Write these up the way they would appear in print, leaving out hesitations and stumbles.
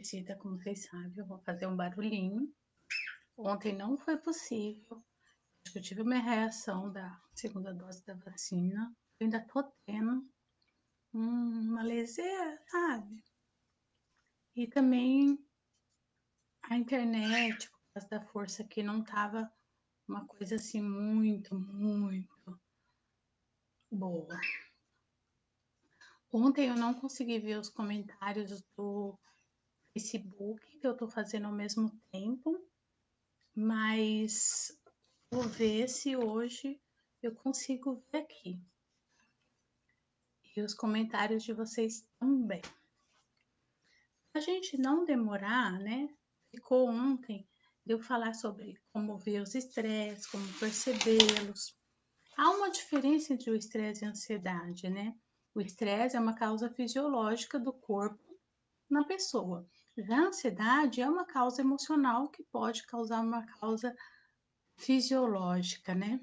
visita, como vocês sabem, eu vou fazer um barulhinho. Ontem não foi possível. Acho que eu tive uma reação da segunda dose da vacina. Eu ainda tô tendo uma leseira, sabe? E também a internet, por causa da força que não tava uma coisa assim muito boa. Ontem eu não consegui ver os comentários do Facebook que eu tô fazendo ao mesmo tempo, mas vou ver se hoje eu consigo ver aqui. E os comentários de vocês também. A gente não demorar, né? Ficou ontem de eu falar sobre como ver os estresses, como percebê-los. Há uma diferença entre o estresse e a ansiedade, né? O estresse é uma causa fisiológica do corpo na pessoa. Já a ansiedade é uma causa emocional que pode causar uma causa fisiológica, né?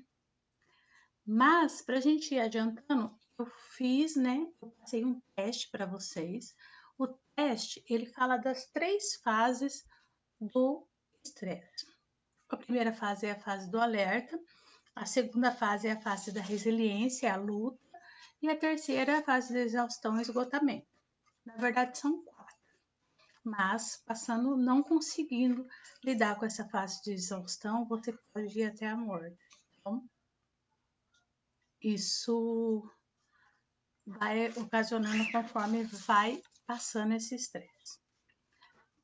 Mas, para a gente ir adiantando, eu fiz, né? Eu passei um teste para vocês. O teste, ele fala das 3 fases do estresse. A primeira fase é a fase do alerta, a segunda fase é a fase da resiliência, a luta, e a terceira é a fase da exaustão e esgotamento. Na verdade, são 4, mas passando, não conseguindo lidar com essa fase de exaustão, você pode ir até a morte. Então, isso vai ocasionando conforme vai passando esse estresse.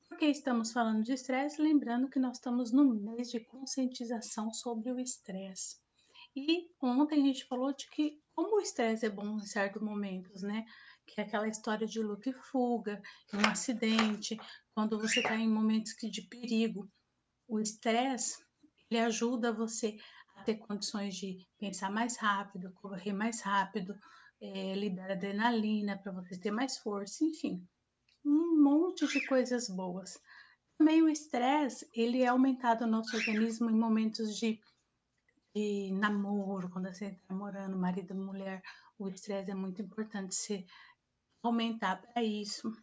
Por que estamos falando de estresse? Lembrando que nós estamos no mês de conscientização sobre o estresse. E ontem a gente falou de que como o estresse é bom em certos momentos, né? Que é aquela história de luta e fuga, um acidente, quando você está em momentos de perigo. O estresse, ele ajuda você a ter condições de pensar mais rápido, correr mais rápido, libera adrenalina para você ter mais força, enfim, um monte de coisas boas. Também o estresse, ele é aumentado no nosso organismo em momentos de namoro, quando você está namorando, marido e mulher, o estresse é muito importante se aumentar para isso.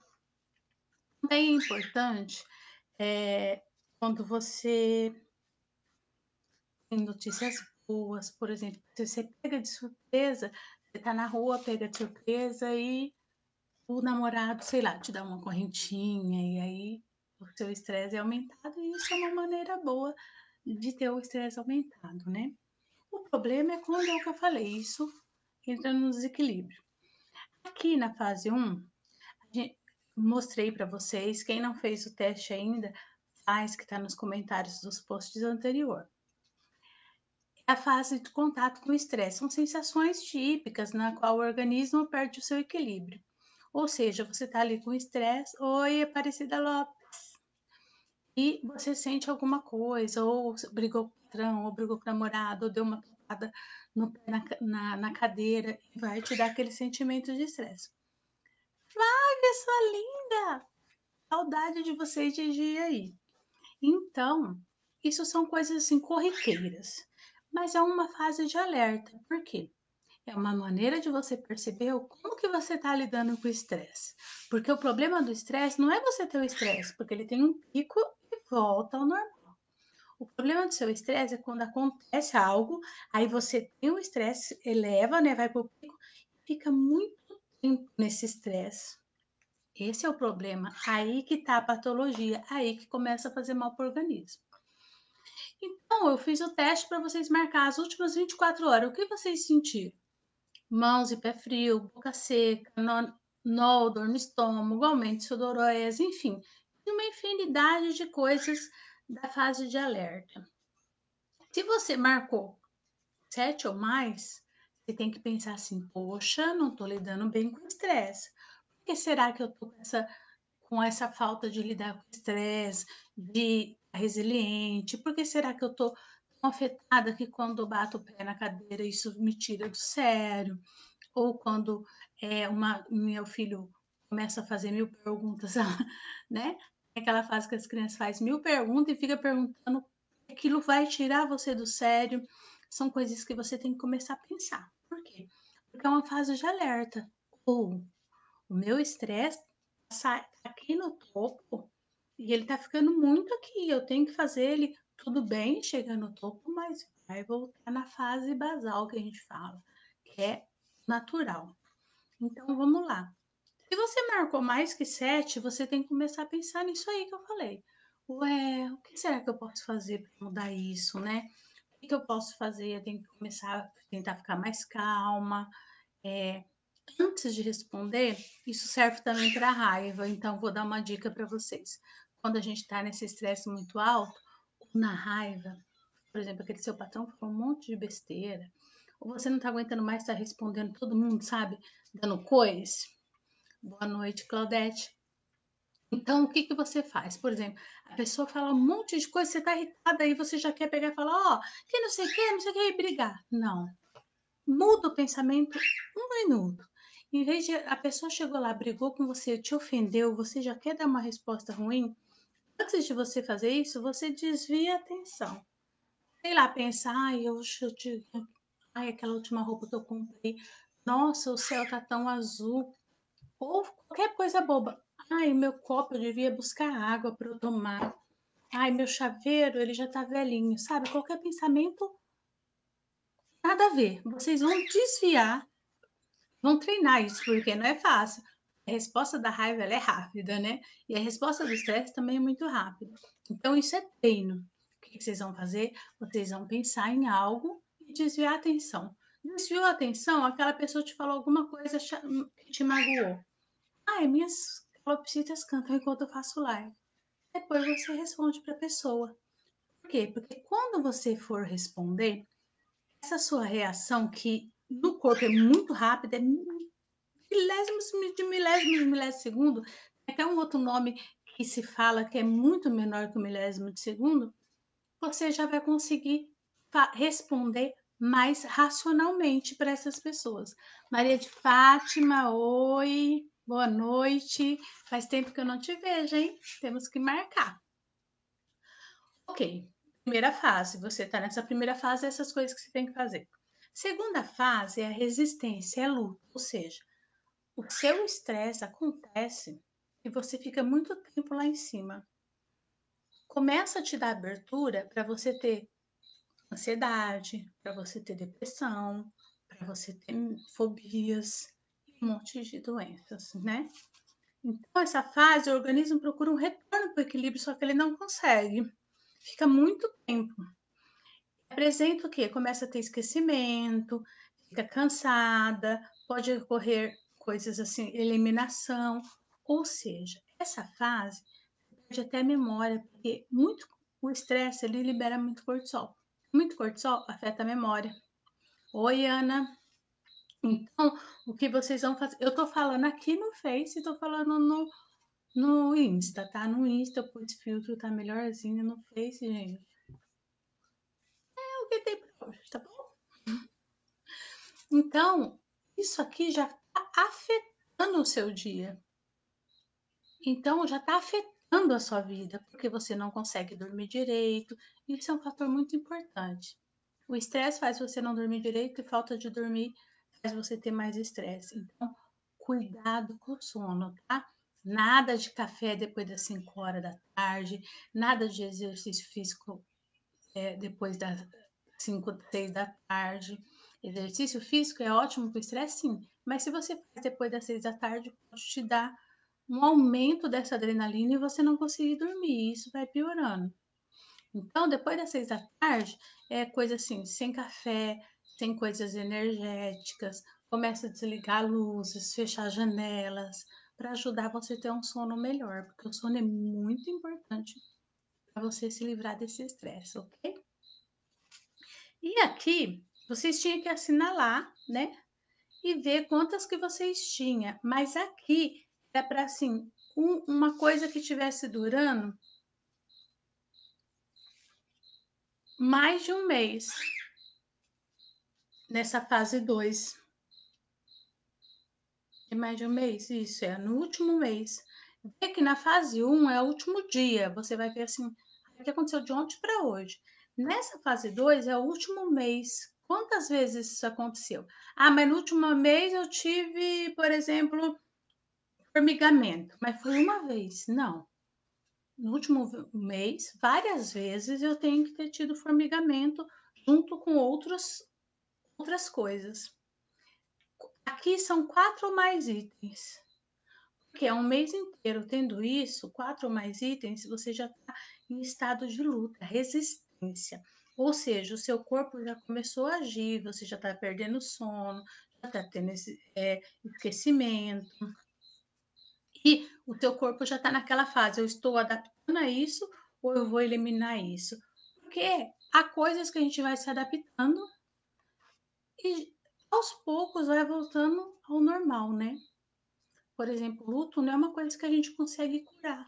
Também é importante quando você tem notícias boas, por exemplo, se você pega de surpresa, você tá na rua, pega de surpresa e o namorado, sei lá, te dá uma correntinha e aí o seu estresse é aumentado e isso é uma maneira boa de ter o estresse aumentado, né? O problema é quando é o que eu falei, isso entra no desequilíbrio. Aqui na fase 1, mostrei para vocês, quem não fez o teste ainda, faz, que está nos comentários dos posts anteriores. A fase de contato com o estresse são sensações típicas na qual o organismo perde o seu equilíbrio. Ou seja, você está ali com estresse, oi, Aparecida Lopes, e você sente alguma coisa, ou brigou com o patrão, ou brigou com o namorado, ou deu uma topada no pé na cadeira, e vai te dar aquele sentimento de estresse. Flávia, sua linda! Saudade de vocês de dia aí. Então, isso são coisas assim corriqueiras, mas é uma fase de alerta. Por quê? É uma maneira de você perceber como que você está lidando com o estresse. Porque o problema do estresse não é você ter o estresse, porque ele tem um pico e volta ao normal. O problema do seu estresse é quando acontece algo, aí você tem o estresse, eleva, né, vai para o pico, e fica muito tempo nesse estresse. Esse é o problema. Aí que está a patologia, aí que começa a fazer mal para o organismo. Então, eu fiz o teste para vocês marcar as últimas 24 horas. O que vocês sentiram? Mãos e pé frio, boca seca, nó, dor no estômago, aumento de sudorese, enfim, uma infinidade de coisas da fase de alerta. Se você marcou 7 ou mais, você tem que pensar assim, poxa, não estou lidando bem com o estresse. Por que será que eu estou com essa falta de lidar com o estresse, de resiliente? Por que será que eu estou tão afetada que quando eu bato o pé na cadeira isso me tira do sério? Ou quando meu filho começa a fazer 1000 perguntas, né? Aquela fase que as crianças fazem 1000 perguntas e fica perguntando, aquilo vai tirar você do sério. São coisas que você tem que começar a pensar. Por quê? Porque é uma fase de alerta. Ou o meu estresse está aqui no topo, e ele tá ficando muito aqui, eu tenho que fazer ele tudo bem, chegar no topo, mas vai voltar na fase basal que a gente fala, que é natural. Então vamos lá. Se você marcou mais que 7, você tem que começar a pensar nisso aí que eu falei. Ué, o que será que eu posso fazer para mudar isso, né? O que eu posso fazer? Eu tenho que começar a tentar ficar mais calma. É, antes de responder, isso serve também para a raiva, então vou dar uma dica para vocês. Quando a gente está nesse estresse muito alto, ou na raiva, por exemplo, aquele seu patrão falou um monte de besteira, ou você não está aguentando mais estar respondendo todo mundo, sabe? Dando cois. Boa noite, Claudete. Então, o que que você faz? Por exemplo, a pessoa fala um monte de coisa, você está irritada, aí você já quer pegar e falar, ó, que não sei o que, não sei o que, e brigar. Não. Muda o pensamento um minuto. Em vez de a pessoa chegou lá, brigou com você, te ofendeu, você já quer dar uma resposta ruim, antes de você fazer isso, você desvia a atenção. Sei lá, pensa, ai, ai, aquela última roupa que eu comprei, nossa, o céu tá tão azul, ou qualquer coisa boba. Ai, meu copo, eu devia buscar água para eu tomar. Ai, meu chaveiro, ele já tá velhinho, sabe? Qualquer pensamento, nada a ver. Vocês vão desviar, vão treinar isso, porque não é fácil. A resposta da raiva ela é rápida, né? E a resposta do estresse também é muito rápida. Então, isso é treino. O que vocês vão fazer? Vocês vão pensar em algo e desviar a atenção. Desviou a atenção, aquela pessoa te falou alguma coisa que te magoou. Ai, minhas calopsitas cantam enquanto eu faço live. Depois você responde para a pessoa. Por quê? Porque quando você for responder, essa sua reação, que no corpo é muito rápida, é milésimos de segundo, tem até um outro nome que se fala que é muito menor que o milésimo de segundo, você já vai conseguir responder mais racionalmente para essas pessoas. Maria de Fátima, oi, boa noite. Faz tempo que eu não te vejo, hein? Temos que marcar. Ok, primeira fase, você está nessa primeira fase, essas coisas que você tem que fazer. Segunda fase é a resistência, é a luta, ou seja, o seu estresse acontece e você fica muito tempo lá em cima. Começa a te dar abertura para você ter ansiedade, para você ter depressão, para você ter fobias e um monte de doenças, né? Então, essa fase, o organismo procura um retorno para o equilíbrio, só que ele não consegue. Fica muito tempo. Apresenta o quê? Começa a ter esquecimento, fica cansada, pode ocorrer coisas assim, eliminação. Ou seja, essa fase perde até a memória, porque o estresse ele libera muito cortisol. Muito cortisol afeta a memória. Oi, Ana. Então, o que vocês vão fazer? Eu tô falando aqui no Face e tô falando no Insta, tá? No Insta, o filtro tá melhorzinho no Face, gente. É o que tem pra hoje, tá bom? Então, isso aqui já tá afetando o seu dia. Então, já tá afetando a sua vida, porque você não consegue dormir direito. Isso é um fator muito importante. O estresse faz você não dormir direito e falta de dormir faz você ter mais estresse. Então, cuidado com o sono, tá? Nada de café depois das 5 horas da tarde, nada de exercício físico depois das 5, 6 da tarde. Exercício físico é ótimo para o estresse, sim, mas se você faz depois das 6 da tarde, pode te dar um aumento dessa adrenalina e você não conseguir dormir, e isso vai piorando. Então, depois das 6 da tarde, é coisa assim, sem café, sem coisas energéticas, começa a desligar luzes, fechar janelas, para ajudar você a ter um sono melhor, porque o sono é muito importante para você se livrar desse estresse, ok? E aqui, vocês tinham que assinalar, né? E ver quantas que vocês tinham. Mas aqui é para, assim, uma coisa que tivesse durando mais de um mês nessa fase 2. É mais de um mês? Isso, é no último mês. Vê que na fase 1 é o último dia. Você vai ver assim, o que aconteceu de ontem para hoje. Nessa fase 2 é o último mês. Quantas vezes isso aconteceu? Ah, mas no último mês eu tive, por exemplo, formigamento. Mas foi uma vez. Não. no último mês, várias vezes eu tenho que ter tido formigamento junto com outras coisas. Aqui são 4 ou mais itens. Porque é um mês inteiro tendo isso, 4 ou mais itens, você já está em estado de luta, resistência. Ou seja, o seu corpo já começou a agir, você já está perdendo sono, já está tendo esquecimento. E o teu corpo já está naquela fase, eu estou adaptando a isso ou eu vou eliminar isso? Porque há coisas que a gente vai se adaptando e aos poucos vai voltando ao normal, né? Por exemplo, luto não é uma coisa que a gente consegue curar,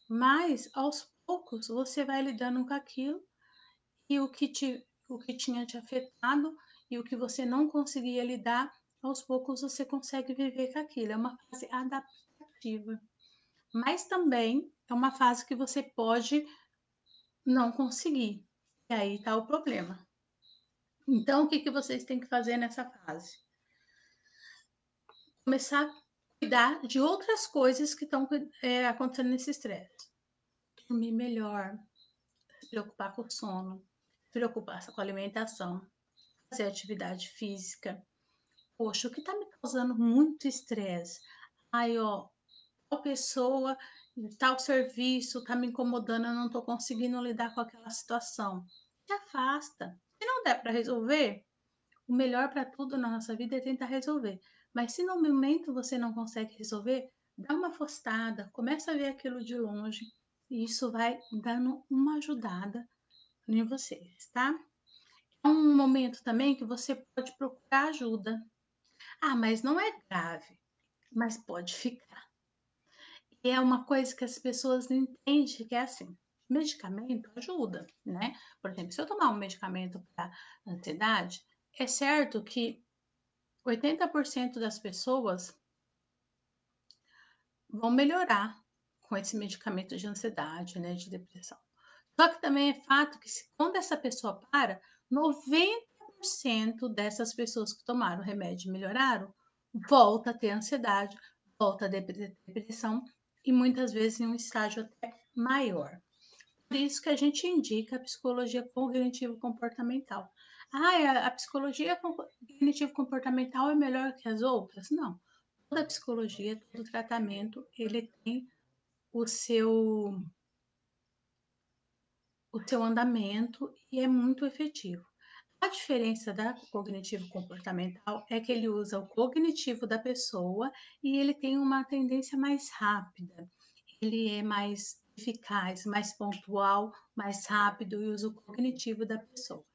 mas aos poucos você vai lidando com aquilo e o que tinha te afetado e o que você não conseguia lidar, aos poucos você consegue viver com aquilo. É uma fase adaptativa. Mas também é uma fase que você pode não conseguir. E aí está o problema. Então, o que vocês têm que fazer nessa fase? Começar a cuidar de outras coisas que estão acontecendo nesse estresse. Dormir melhor, se preocupar com o sono, se preocupar com a alimentação, fazer atividade física. Poxa, o que está me causando muito estresse? Ai, ó, tal pessoa, tal serviço está me incomodando, eu não estou conseguindo lidar com aquela situação. Se afasta. Se não der para resolver, o melhor para tudo na nossa vida é tentar resolver. Mas se no momento você não consegue resolver, dá uma afastada, começa a ver aquilo de longe e isso vai dando uma ajudada em vocês, tá? É um momento também que você pode procurar ajuda. Ah, mas não é grave, mas pode ficar. E é uma coisa que as pessoas não entendem, que é assim, medicamento ajuda, né? Por exemplo, se eu tomar um medicamento para ansiedade, é certo que 80% das pessoas vão melhorar com esse medicamento de ansiedade, né, de depressão. Só que também é fato que quando essa pessoa para, 90% dessas pessoas que tomaram o remédio e melhoraram, volta a ter ansiedade, volta a depressão e muitas vezes em um estágio até maior. Por isso que a gente indica a psicologia cognitivo-comportamental. Ah, a psicologia cognitivo-comportamental é melhor que as outras? Não. Toda psicologia, todo tratamento, ele tem o seu andamento e é muito efetivo. A diferença da cognitivo comportamental é que ele usa o cognitivo da pessoa e ele tem uma tendência mais rápida. Ele é mais eficaz, mais pontual, mais rápido e usa o cognitivo da pessoa.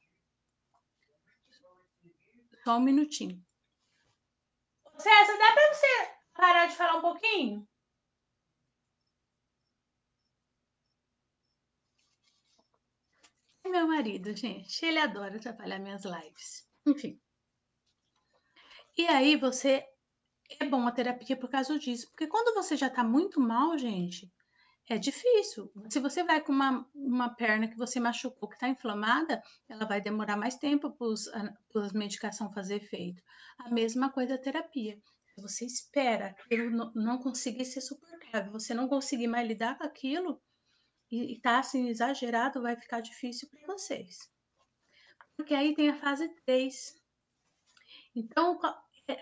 Só um minutinho. César, dá para você parar de falar um pouquinho? É meu marido, gente, ele adora atrapalhar minhas lives. Enfim. E aí você é bom a terapia por causa disso, porque quando você já tá muito mal, gente, é difícil. Se você vai com uma perna que você machucou, que está inflamada, ela vai demorar mais tempo para a medicação fazer efeito. A mesma coisa a terapia. Se você espera aquilo não conseguir ser suportável, você não conseguir mais lidar com aquilo e tá assim exagerado, vai ficar difícil para vocês. Porque aí tem a fase 3. Então,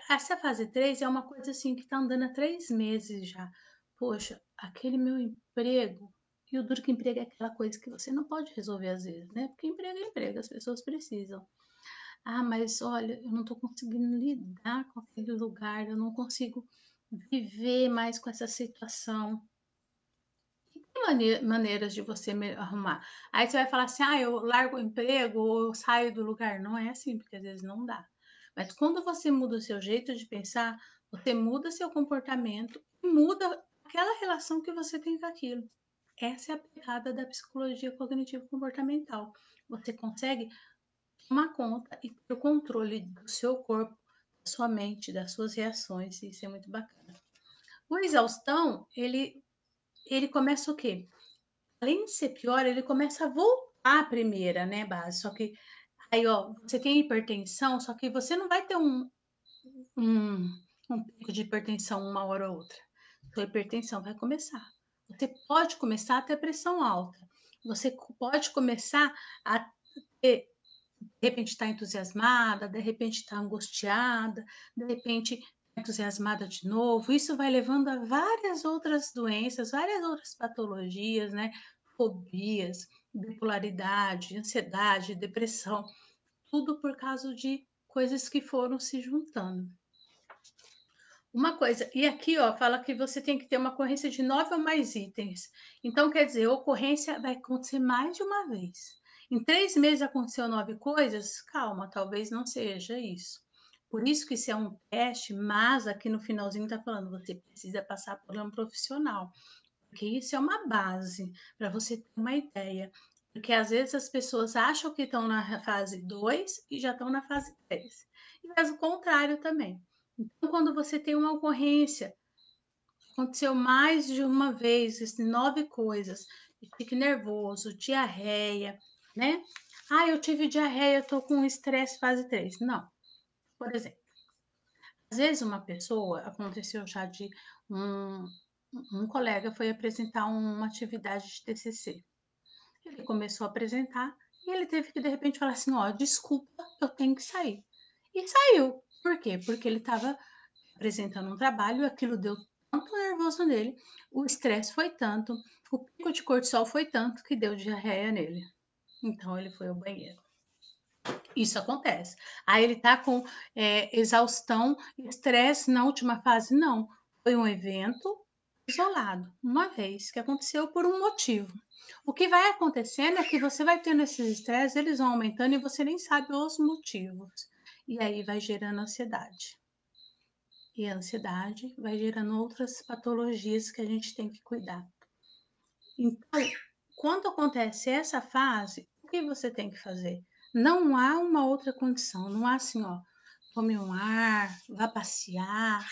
essa fase 3 é uma coisa assim que está andando há 3 meses já. Poxa, aquele meu emprego. E o duro que emprego é aquela coisa que você não pode resolver às vezes, né? Porque emprego é emprego, as pessoas precisam. Ah, mas olha, eu não estou conseguindo lidar com aquele lugar, eu não consigo viver mais com essa situação. Tem maneiras de você arrumar. Aí você vai falar assim: ah, eu largo o emprego ou eu saio do lugar. Não é assim, porque às vezes não dá. Mas quando você muda o seu jeito de pensar, você muda seu comportamento e muda aquela relação que você tem com aquilo. Essa é a pegada da psicologia cognitivo-comportamental. Você consegue tomar conta e ter o controle do seu corpo, da sua mente, das suas reações. E isso é muito bacana. O exaustão, ele começa o quê? Além de ser pior, ele começa a voltar à primeira, né, base? Só que aí, ó, você tem hipertensão, só que você não vai ter um, um pico de hipertensão uma hora ou outra. Sua hipertensão vai começar. Você pode começar a ter pressão alta. Você pode começar a ter, de repente, estar entusiasmada, de repente, estar angustiada, de repente, entusiasmada de novo. Isso vai levando a várias outras doenças, várias outras patologias, né? Fobias, bipolaridade, ansiedade, depressão, tudo por causa de coisas que foram se juntando. Uma coisa, e aqui ó, fala que você tem que ter uma ocorrência de 9 ou mais itens. Então, quer dizer, a ocorrência vai acontecer mais de uma vez. Em 3 meses aconteceu 9 coisas? Calma, talvez não seja isso. Por isso que isso é um teste, mas aqui no finalzinho está falando, você precisa passar por um profissional. Porque isso é uma base para você ter uma ideia. Porque às vezes as pessoas acham que estão na fase 2 e já estão na fase 3. E faz o contrário também. Então, quando você tem uma ocorrência, aconteceu mais de uma vez, 9 coisas, fique nervoso, diarreia, né? Ah, eu tive diarreia, eu tô com estresse fase 3. Não. Por exemplo, às vezes uma pessoa, aconteceu já de um, um colega foi apresentar uma atividade de TCC. Ele começou a apresentar e ele teve que de repente falar assim, ó, desculpa, eu tenho que sair. E saiu. Por quê? Porque ele estava apresentando um trabalho, aquilo deu tanto nervoso nele, o estresse foi tanto, o pico de cortisol foi tanto que deu diarreia nele. Então ele foi ao banheiro. Isso acontece. Aí ele tá com exaustão, estresse na última fase? Não. Foi um evento isolado, uma vez, que aconteceu por um motivo. O que vai acontecendo é que você vai tendo esses estresses, eles vão aumentando e você nem sabe os motivos. E aí vai gerando ansiedade. E a ansiedade vai gerando outras patologias que a gente tem que cuidar. Então, quando acontece essa fase, o que você tem que fazer? Não há uma outra condição, não há assim, ó, tome um ar, vá passear.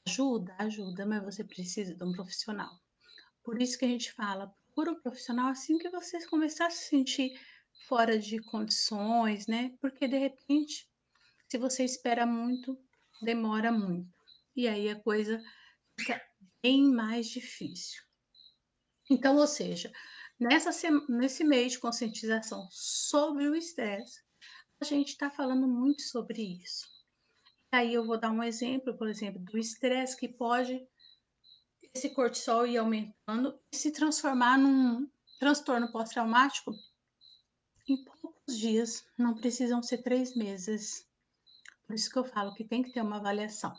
Ajuda, ajuda, mas você precisa de um profissional. Por isso que a gente fala, procura um profissional assim que você começar a se sentir fora de condições, né? Porque de repente, se você espera muito, demora muito. E aí a coisa fica bem mais difícil. Então, ou seja, nesse mês de conscientização sobre o estresse, a gente está falando muito sobre isso. Aí eu vou dar um exemplo, por exemplo, do estresse que pode esse cortisol ir aumentando e se transformar num transtorno pós-traumático em poucos dias, não precisam ser 3 meses. Por isso que eu falo que tem que ter uma avaliação.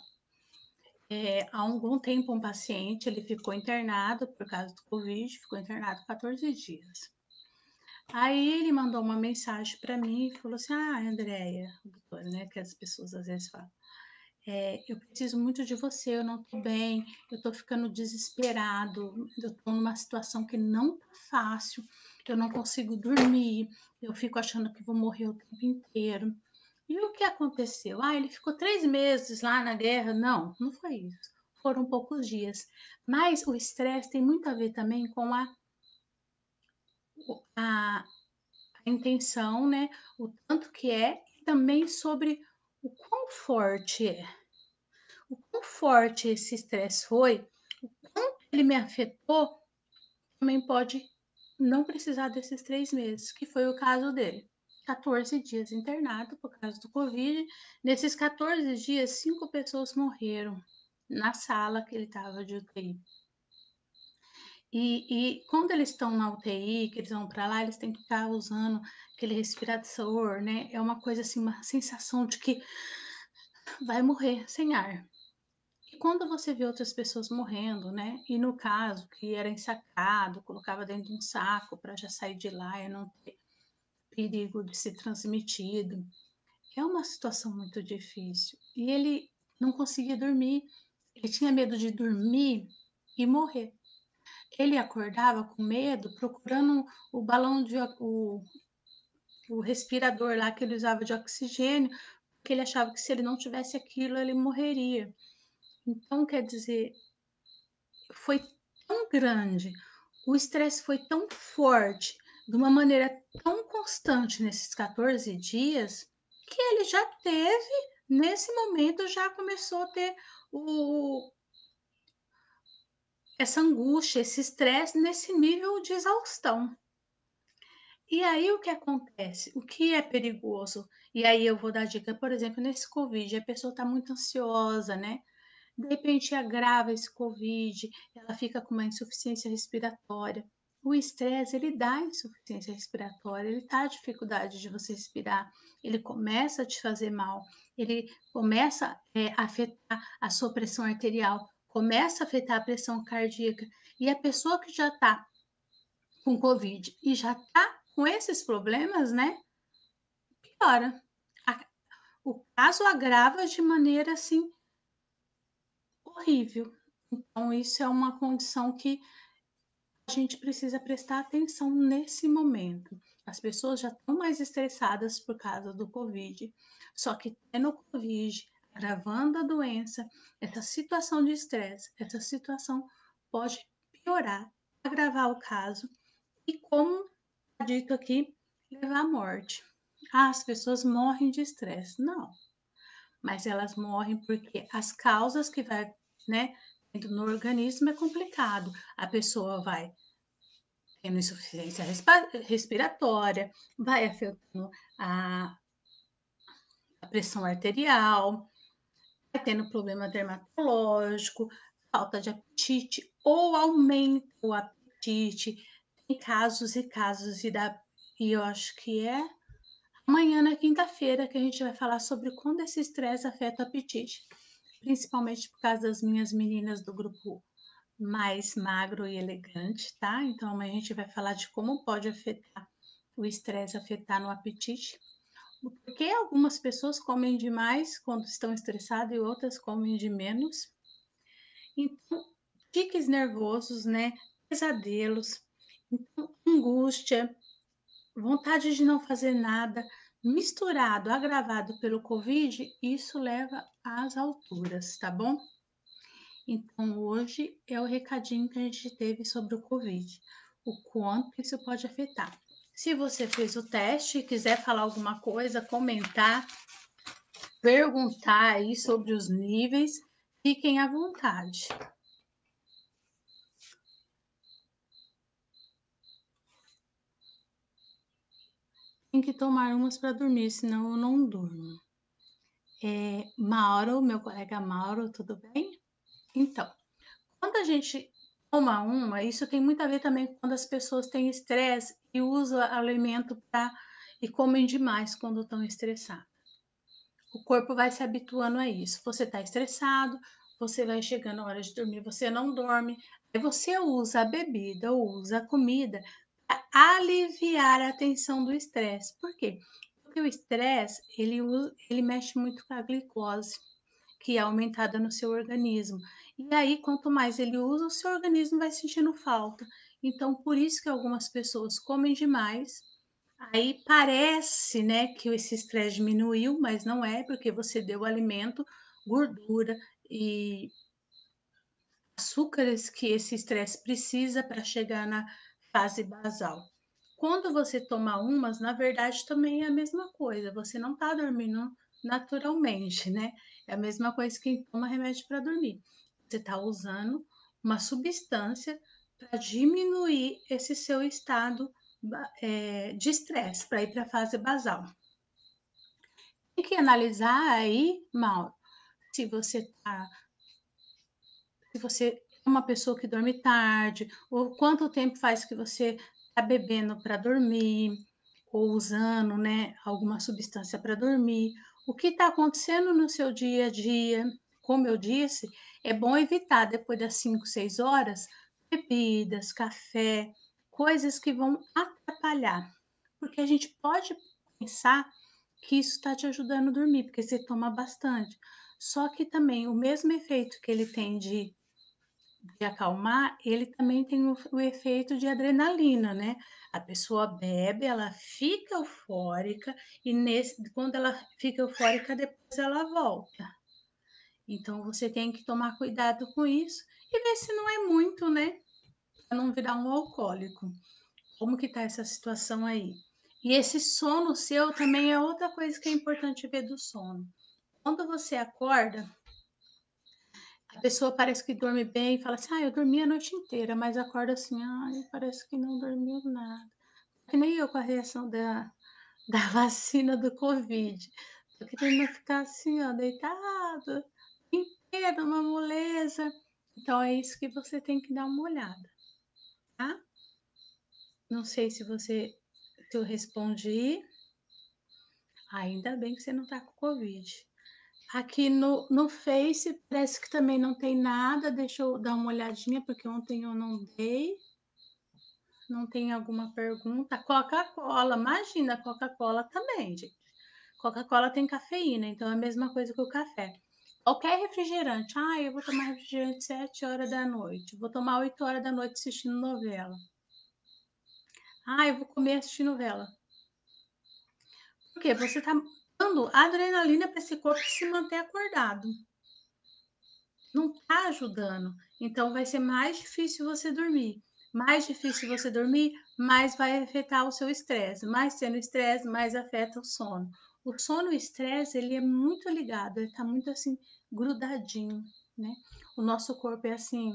Há algum tempo um paciente ele ficou internado por causa do Covid, ficou internado 14 dias. Aí ele mandou uma mensagem para mim e falou assim: Ah, Andréia, doutora, né? Que as pessoas às vezes falam, eu preciso muito de você, eu não tô bem, eu tô ficando desesperado, eu tô numa situação que não tá fácil, eu não consigo dormir, eu fico achando que vou morrer o tempo inteiro. E o que aconteceu? Ah, ele ficou 3 meses lá na guerra? Não, não foi isso. Foram poucos dias. Mas o estresse tem muito a ver também com a intenção, né? O tanto que é, e também sobre o quão forte é. O quão forte esse estresse foi, o quanto ele me afetou, também pode não precisar desses 3 meses, que foi o caso dele. 14 dias internado por causa do Covid. Nesses 14 dias, 5 pessoas morreram na sala que ele estava de UTI. E quando eles estão na UTI, que eles vão para lá, eles têm que ficar usando aquele respirador, né? É uma coisa assim, uma sensação de que vai morrer sem ar. E quando você vê outras pessoas morrendo, né? E no caso, que era ensacado, colocava dentro de um saco para já sair de lá e não ter perigo de ser transmitido, é uma situação muito difícil. E ele não conseguia dormir, ele tinha medo de dormir e morrer. Ele acordava com medo, procurando o balão de o respirador lá que ele usava de oxigênio, porque ele achava que se ele não tivesse aquilo, ele morreria. Então, quer dizer, foi tão grande, o estresse foi tão forte, de uma maneira tão constante nesses 14 dias, que ele já teve, nesse momento, já começou a ter o, essa angústia, esse estresse nesse nível de exaustão. E aí o que acontece? O que é perigoso? E aí eu vou dar dica, por exemplo, nesse Covid, a pessoa está muito ansiosa, né? De repente agrava esse Covid, ela fica com uma insuficiência respiratória. O estresse, ele dá insuficiência respiratória, ele dá dificuldade de você respirar, ele começa a te fazer mal, ele começa a afetar a sua pressão arterial, começa a afetar a pressão cardíaca. E a pessoa que já está com Covid e já está com esses problemas, né, piora. O caso agrava de maneira assim horrível. Então, isso é uma condição que a gente precisa prestar atenção nesse momento. As pessoas já estão mais estressadas por causa do Covid, só que tendo Covid, agravando a doença, essa situação de estresse, essa situação pode piorar, agravar o caso e, como está dito aqui, levar à morte. Ah, as pessoas morrem de estresse. Não, mas elas morrem porque as causas que vai, né, no organismo é complicado. A pessoa vai tendo insuficiência respiratória, vai afetando a, a pressão arterial, vai tendo problema dermatológico, falta de apetite ou aumenta o apetite. Tem casos e casos, e eu acho que é amanhã, na quinta-feira, que a gente vai falar sobre como esse estresse afeta o apetite, principalmente por causa das minhas meninas do grupo mais magro e elegante, tá? Então, amanhã a gente vai falar de como pode afetar o estresse, afetar no apetite. Porque algumas pessoas comem demais quando estão estressadas e outras comem de menos. Então, tiques nervosos, né? Pesadelos, então, angústia, vontade de não fazer nada, misturado, agravado pelo Covid, isso leva às alturas, tá bom? Então, hoje é o recadinho que a gente teve sobre o Covid, o quanto isso pode afetar. Se você fez o teste e quiser falar alguma coisa, comentar, perguntar aí sobre os níveis, fiquem à vontade. Tem que tomar umas para dormir, senão eu não durmo. Mauro, meu colega Mauro, tudo bem? Então, quando a gente toma uma, isso tem muito a ver também quando as pessoas têm estresse e usam alimento e comem demais quando estão estressadas. O corpo vai se habituando a isso. Você está estressado, você vai chegando a hora de dormir, você não dorme, aí você usa a bebida ou usa a comida para aliviar a tensão do estresse. Por quê? Porque o estresse, ele mexe muito com a glicose, que é aumentada no seu organismo. E aí, quanto mais ele usa, o seu organismo vai sentindo falta. Então, por isso que algumas pessoas comem demais. Aí parece, né, que esse estresse diminuiu, mas não é, porque você deu alimento, gordura e açúcares que esse estresse precisa para chegar na fase basal. Quando você toma umas, na verdade também é a mesma coisa, você não está dormindo naturalmente, né? É a mesma coisa que quem toma remédio para dormir. Você está usando uma substância para diminuir esse seu estado de estresse, para ir para a fase basal. Tem que analisar aí, Mauro, se você tá, se você é uma pessoa que dorme tarde, ou quanto tempo faz que você está bebendo para dormir, ou usando, né, alguma substância para dormir. O que está acontecendo no seu dia a dia? Como eu disse, é bom evitar depois das 5, 6 horas bebidas, café, coisas que vão atrapalhar, porque a gente pode pensar que isso está te ajudando a dormir, porque você toma bastante. Só que também o mesmo efeito que ele tem de acalmar, ele também tem o efeito de adrenalina, né? A pessoa bebe, ela fica eufórica e quando ela fica eufórica, depois ela volta. Então você tem que tomar cuidado com isso e ver se não é muito, né? Para não virar um alcoólico. Como que tá essa situação aí? E esse sono seu também é outra coisa que é importante ver do sono. Quando você acorda, A pessoa parece que dorme bem e fala assim: "Ah, eu dormi a noite inteira", mas acorda assim: "Ai, parece que não dormiu nada". Que nem eu com a reação da vacina do Covid. Tô querendo ficar assim, ó, deitada, inteira, uma moleza. Então é isso que você tem que dar uma olhada, tá? Não sei se eu respondi. Ainda bem que você não tá com Covid. Aqui no Face parece que também não tem nada, deixa eu dar uma olhadinha, porque ontem eu não dei. Não tem alguma pergunta? Coca-Cola, imagina, Coca-Cola também, gente. Coca-Cola tem cafeína, então é a mesma coisa que o café. Qualquer refrigerante, ah, eu vou tomar refrigerante 7 horas da noite, vou tomar 8 horas da noite assistindo novela. Ah, eu vou comer assistindo novela. Por quê? Você tá dando adrenalina para esse corpo se manter acordado. Não tá ajudando. Então vai ser mais difícil você dormir. Mais difícil você dormir, mais vai afetar o seu estresse. Mais sendo estresse, mais afeta o sono. O sono e o estresse, ele é muito ligado, ele tá muito assim, grudadinho, né? O nosso corpo é assim,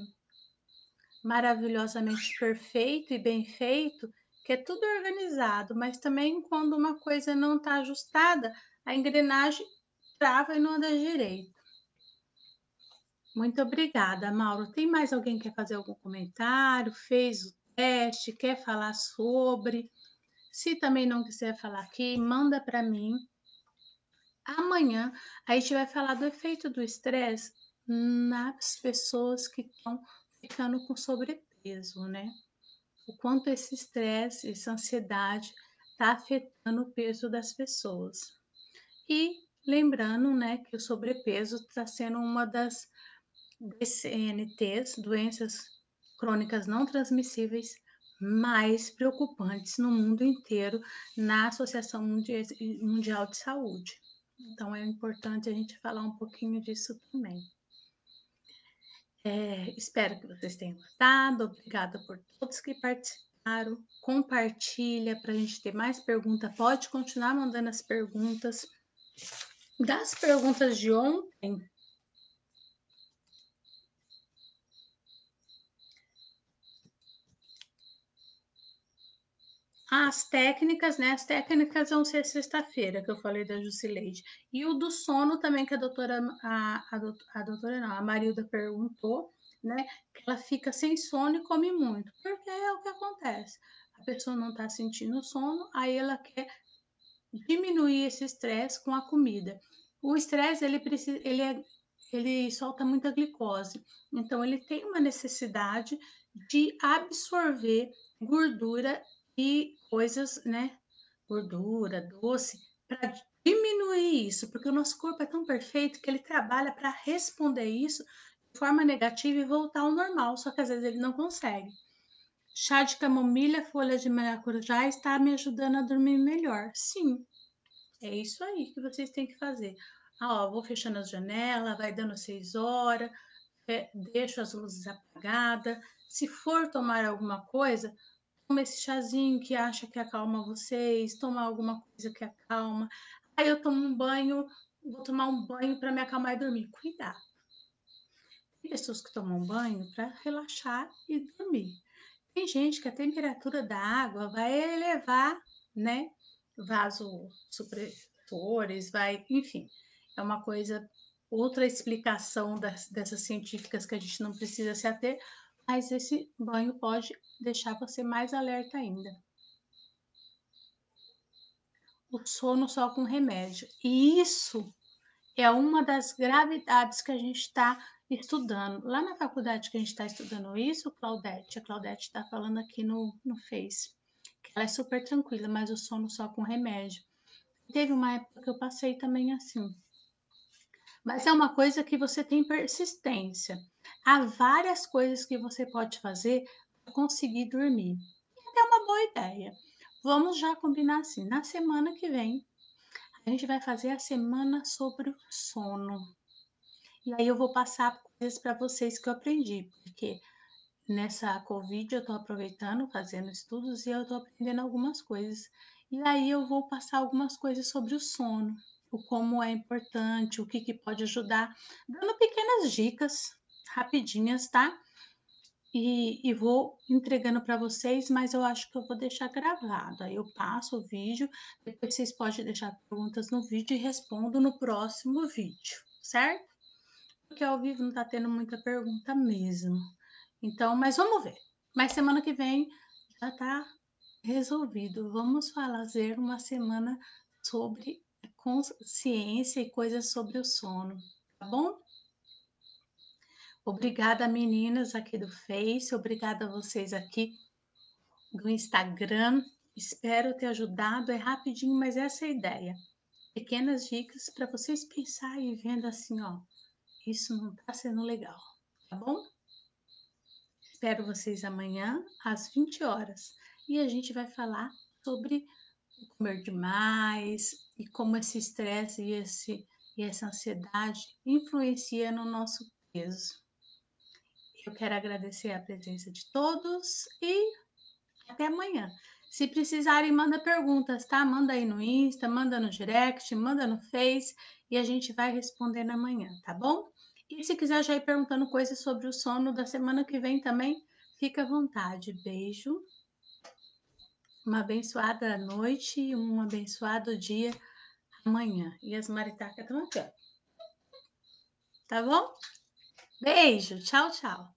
maravilhosamente perfeito e bem feito, que é tudo organizado, mas também quando uma coisa não está ajustada, a engrenagem trava e não anda direito. Muito obrigada, Mauro. Tem mais alguém que quer fazer algum comentário? Fez o teste, quer falar sobre? Se também não quiser falar aqui, manda para mim. Amanhã a gente vai falar do efeito do estresse nas pessoas que estão ficando com sobrepeso, né? O quanto esse estresse, essa ansiedade está afetando o peso das pessoas. E lembrando, né, que o sobrepeso está sendo uma das DCNTs, doenças crônicas não transmissíveis, mais preocupantes no mundo inteiro na Associação Mundial de Saúde. Então é importante a gente falar um pouquinho disso também. Espero que vocês tenham gostado. Obrigada por todos que participaram. Compartilha para a gente ter mais perguntas. Pode continuar mandando as perguntas. Das perguntas de ontem, as técnicas, né? As técnicas vão ser sexta-feira, que eu falei da Jusileide. E o do sono também, que a doutora não, a Marilda perguntou, né? Que ela fica sem sono e come muito. Porque é o que acontece. A pessoa não está sentindo sono, aí ela quer diminuir esse estresse com a comida. O estresse, ele solta muita glicose. Então, ele tem uma necessidade de absorver gordura e coisas, né? Gordura, doce, para diminuir isso, porque o nosso corpo é tão perfeito que ele trabalha para responder isso de forma negativa e voltar ao normal, só que às vezes ele não consegue. Chá de camomilha, folha de maracujá está me ajudando a dormir melhor. Sim, é isso aí que vocês têm que fazer. Ah, ó, vou fechando as janelas, vai dando 6 horas, deixo as luzes apagadas. Se for tomar alguma coisa, toma esse chazinho que acha que acalma vocês, toma alguma coisa que acalma. Aí eu tomo um banho, vou tomar um banho para me acalmar e dormir. Cuidado. Tem pessoas que tomam banho para relaxar e dormir. Tem gente que a temperatura da água vai elevar, né? Vasosupressores, vai, enfim, é uma coisa, outra explicação dessas científicas que a gente não precisa se ater, mas esse banho pode deixar você mais alerta ainda. O sono só com remédio. E isso é uma das gravidades que a gente está estudando. Lá na faculdade que a gente está estudando isso, Claudete, a Claudete está falando aqui no Face, que ela é super tranquila, mas o sono só com remédio. Teve uma época que eu passei também assim. Mas é uma coisa que você tem persistência. Há várias coisas que você pode fazer para conseguir dormir. É uma boa ideia. Vamos já combinar assim. Na semana que vem, a gente vai fazer a semana sobre o sono. E aí eu vou passar coisas para vocês que eu aprendi, porque nessa Covid eu estou aproveitando, fazendo estudos e eu estou aprendendo algumas coisas. E aí eu vou passar algumas coisas sobre o sono, o como é importante, o que pode ajudar, dando pequenas dicas. rapidinhas, tá? E vou entregando para vocês, mas eu acho que eu vou deixar gravado. Aí eu passo o vídeo, depois vocês podem deixar perguntas no vídeo e respondo no próximo vídeo, certo? Porque ao vivo não tá tendo muita pergunta mesmo. Então, mas vamos ver. Mas semana que vem já tá resolvido. Vamos fazer uma semana sobre consciência e coisas sobre o sono, tá bom? Obrigada, meninas aqui do Face, obrigada a vocês aqui do Instagram. Espero ter ajudado. É rapidinho, mas essa é a ideia. Pequenas dicas para vocês pensarem e vendo assim, ó, isso não tá sendo legal, tá bom? Espero vocês amanhã às 20 horas e a gente vai falar sobre comer demais e como esse estresse e essa ansiedade influencia no nosso peso. Eu quero agradecer a presença de todos e até amanhã. Se precisarem, manda perguntas, tá? Manda aí no Insta, manda no direct, manda no Face e a gente vai respondendo amanhã, tá bom? E se quiser já ir perguntando coisas sobre o sono da semana que vem também, fica à vontade. Beijo, uma abençoada noite e um abençoado dia amanhã. E as maritacas estão aqui, ó. Tá bom? Beijo, tchau, tchau.